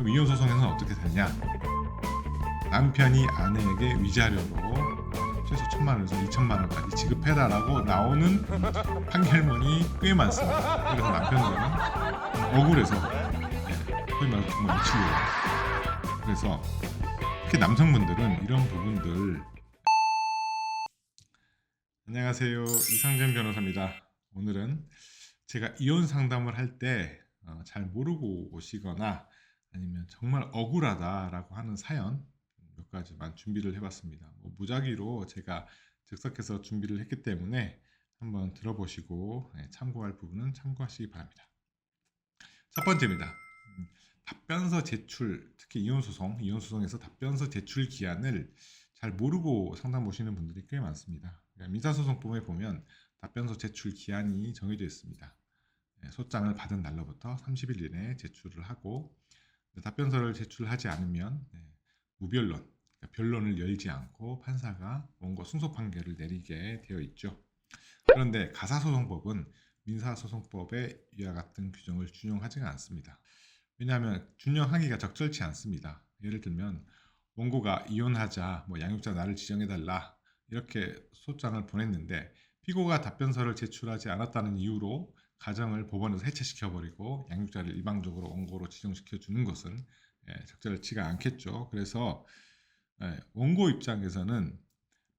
그럼 이혼 소송에서는 어떻게 되냐? 남편이 아내에게 위자료로 최소 1,000만 원에서 2,000만 원까지 지급해달라고 나오는 판결문이 꽤 많습니다. 그래서 남편들은 억울해서 소위 말해서 정말 미치고요. 그래서 특히 남성분들은 이런 부분들. 안녕하세요, 이상준 변호사입니다. 오늘은 제가 이혼 상담을 할 때 잘 모르고 오시거나 아니면 정말 억울하다라고 하는 사연 몇 가지만 준비를 해봤습니다. 무작위로 제가 즉석해서 준비를 했기 때문에 한번 들어보시고 참고할 부분은 참고하시기 바랍니다. 첫 번째입니다. 답변서 제출, 특히 이혼소송에서 답변서 제출 기한을 잘 모르고 상담 오시는 분들이 꽤 많습니다. 그러니까 민사소송법에 보면 답변서 제출 기한이 정해져 있습니다. 소장을 받은 날로부터 30일 이내에 제출을 하고, 답변서를 제출하지 않으면 무변론, 그러니까 변론을 열지 않고 판사가 원고 승소 판결을 내리게 되어 있죠. 그런데 가사소송법은 민사소송법에 이와 같은 규정을 준용하지가 않습니다. 왜냐하면 준용하기가 적절치 않습니다. 예를 들면 원고가 이혼하자, 양육자 나를 지정해달라 이렇게 소장을 보냈는데 피고가 답변서를 제출하지 않았다는 이유로 가정을 법원에서 해체시켜버리고 양육자를 일방적으로 원고로 지정시켜 주는 것은 적절치가 않겠죠. 그래서 원고 입장에서는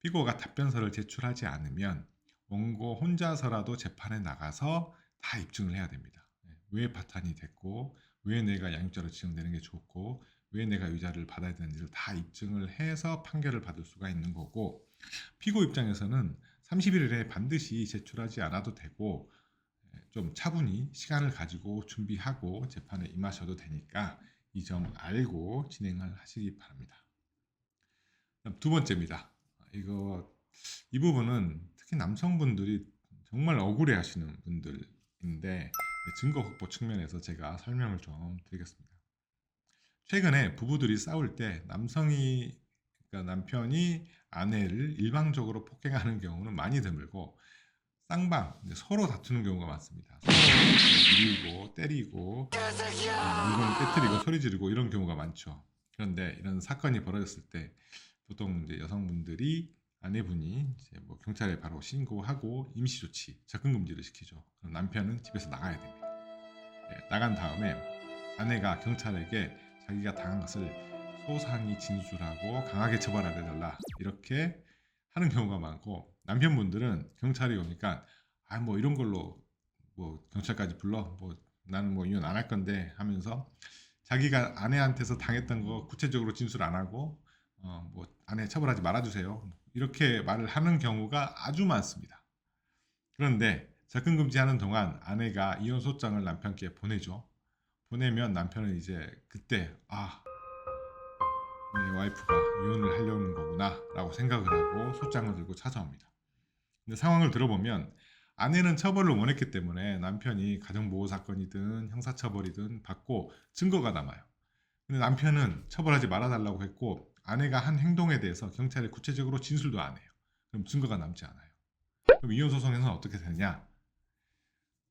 피고가 답변서를 제출하지 않으면 원고 혼자서라도 재판에 나가서 다 입증을 해야 됩니다. 왜 파탄이 됐고, 왜 내가 양육자로 지정되는 게 좋고, 왜 내가 위자료를 받아야 되는지를 다 입증을 해서 판결을 받을 수가 있는 거고, 피고 입장에서는 30일에 반드시 제출하지 않아도 되고 좀 차분히 시간을 가지고 준비하고 재판에 임하셔도 되니까 이 점 알고 진행을 하시기 바랍니다. 두 번째입니다. 이 부분은 특히 남성분들이 정말 억울해 하시는 분들인데 증거 확보 측면에서 제가 설명을 좀 드리겠습니다. 최근에 부부들이 싸울 때 그러니까 남편이 아내를 일방적으로 폭행하는 경우는 많이 드물고 쌍방, 서로 다투는 경우가 많습니다. 서로 밀고 때리고 물건을 깨뜨리고 소리 지르고 이런 경우가 많죠. 그런데 이런 사건이 벌어졌을 때 보통 이제 여성분들이 아내분이 이제 경찰에 바로 신고하고 임시조치, 접근금지를 시키죠. 그럼 남편은 집에서 나가야 됩니다. 나간 다음에 아내가 경찰에게 자기가 당한 것을 소상히 진술하고 강하게 처벌하려달라 이렇게 하는 경우가 많고, 남편분들은 경찰이 오니까 이런 걸로 경찰까지 불러 나는 이혼 안 할 건데 하면서 자기가 아내한테서 당했던 거 구체적으로 진술 안 하고 아내 처벌하지 말아주세요 이렇게 말을 하는 경우가 아주 많습니다. 그런데 접근금지하는 동안 아내가 이혼 소장을 남편께 보내죠. 보내면 남편은 이제 그때 내 와이프가 이혼을 하려는 거구나 라고 생각을 하고 소장을 들고 찾아옵니다. 근데 상황을 들어보면 아내는 처벌을 원했기 때문에 남편이 가정보호 사건이든 형사처벌이든 받고 증거가 남아요. 근데 남편은 처벌하지 말아달라고 했고 아내가 한 행동에 대해서 경찰에 구체적으로 진술도 안 해요. 그럼 증거가 남지 않아요. 그럼 이혼 소송에서는 어떻게 되냐?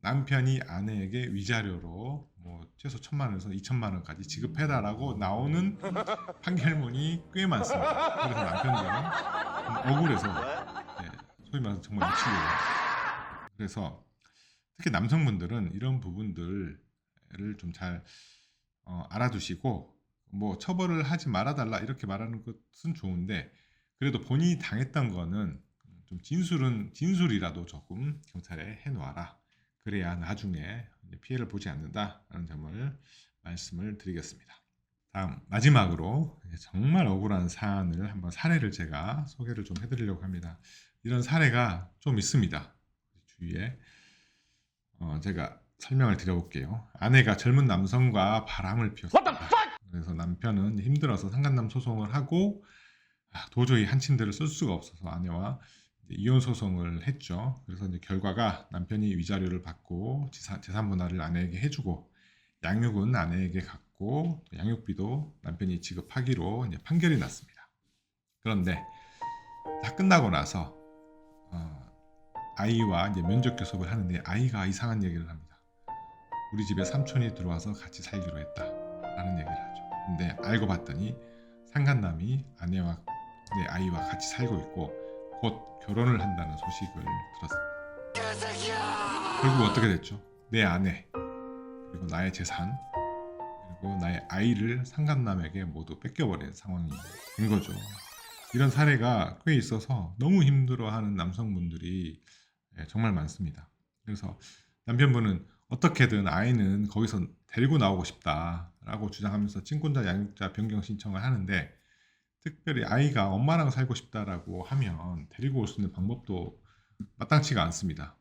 남편이 아내에게 위자료로 최소 1,000만 원에서 2,000만 원까지 지급해달라고 나오는 판결문이 꽤 많습니다. 그래서 남편들은 억울해서 소위 말해서 정말 미치고요. 그래서 특히 남성분들은 이런 부분들을 좀 잘 알아두시고 처벌을 하지 말아달라 이렇게 말하는 것은 좋은데 그래도 본인이 당했던 거는 좀 진술이라도 조금 경찰에 해놓아라. 그래야 나중에 피해를 보지 않는다라는 점을 말씀을 드리겠습니다. 다음 마지막으로 정말 억울한 사안을 한번 사례를 제가 소개를 좀 해드리려고 합니다. 이런 사례가 좀 있습니다. 주위에 제가 설명을 드려볼게요. 아내가 젊은 남성과 바람을 피웠습니다. 그래서 남편은 힘들어서 상간남 소송을 하고 도저히 한 침대를 쓸 수가 없어서 아내와 이혼 소송을 했죠. 그래서 이제 결과가 남편이 위자료를 받고 재산 분할을 아내에게 해주고 양육은 아내에게 갖고 양육비도 남편이 지급하기로 이제 판결이 났습니다. 그런데 다 끝나고 나서 아이와 이제 면접 교섭을 하는데 아이가 이상한 얘기를 합니다. 우리 집에 삼촌이 들어와서 같이 살기로 했다라는 얘기를 하죠. 근데 알고 봤더니 상간남이 아내와 내 아이와 같이 살고 있고 곧 결혼을 한다는 소식을 들었습니다. 결국 어떻게 됐죠? 내 아내, 그리고 나의 재산, 그리고 나의 아이를 상간남에게 모두 뺏겨버린 상황이 된 거죠. 이런 사례가 꽤 있어서 너무 힘들어하는 남성분들이 정말 많습니다. 그래서 남편분은 어떻게든 아이는 거기서 데리고 나오고 싶다라고 주장하면서 친권자 양육자 변경 신청을 하는데, 특별히 아이가 엄마랑 살고 싶다라고 하면 데리고 올 수 있는 방법도 마땅치가 않습니다.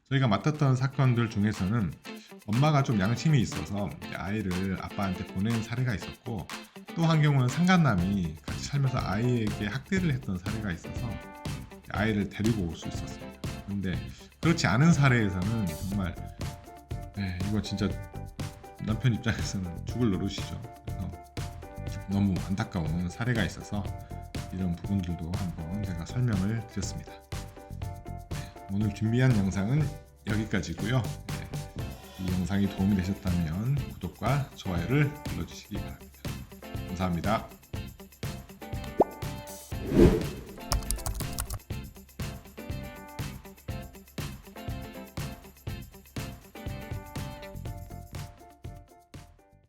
저희가 맡았던 사건들 중에서는 엄마가 좀 양심이 있어서 아이를 아빠한테 보낸 사례가 있었고, 또 한 경우는 상간남이 같이 살면서 아이에게 학대를 했던 사례가 있어서 아이를 데리고 올 수 있었습니다. 그런데 그렇지 않은 사례에서는 정말 이거 진짜 남편 입장에서는 죽을 노릇이죠. 그래서 너무 안타까운 사례가 있어서 이런 부분들도 한번 제가 설명을 드렸습니다. 오늘 준비한 영상은 여기까지고요. 이 영상이 도움이 되셨다면 구독과 좋아요를 눌러주시기 바랍니다. 감사합니다.